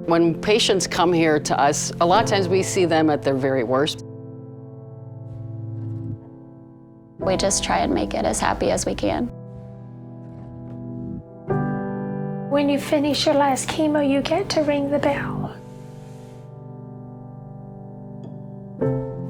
When patients come here to us, a lot of times we see them at their very worst. We just try and make it as happy as we can. When you finish your last chemo, you get to ring the bell.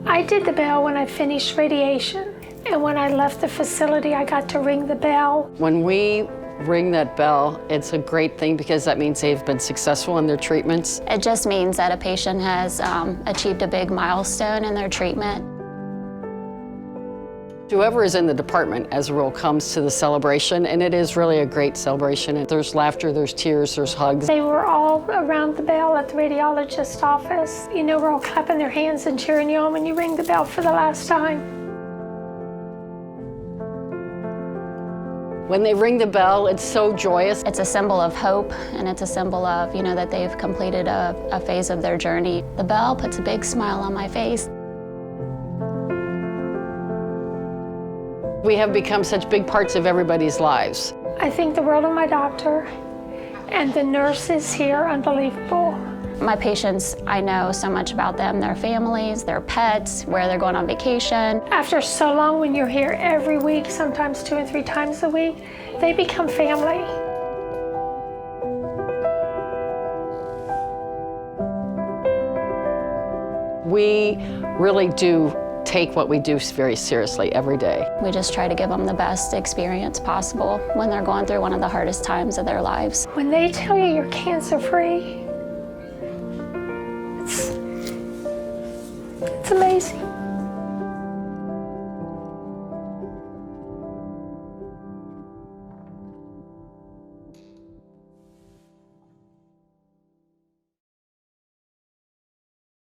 I did the bell when I finished radiation, and when I left the facility, I got to ring the bell. When we ring that bell, it's a great thing because that means they've been successful in their treatments. It just means that a patient has achieved a big milestone in their treatment. Whoever is in the department, as a rule, comes to the celebration, and it is really a great celebration. There's laughter, there's tears, there's hugs. They were all around the bell at the radiologist's office. You know, we're all clapping their hands and cheering you on when you ring the bell for the last time. When they ring the bell, it's so joyous. It's a symbol of hope, and it's a symbol of, that they've completed a phase of their journey. The bell puts a big smile on my face. We have become such big parts of everybody's lives. I think the world of my doctor and the nurses here are unbelievable. My patients, I know so much about them, their families, their pets, where they're going on vacation. After so long, when you're here every week, sometimes 2 and 3 times a week, they become family. We really do take what we do very seriously every day. We just try to give them the best experience possible when they're going through one of the hardest times of their lives. When they tell you you're cancer-free, it's amazing.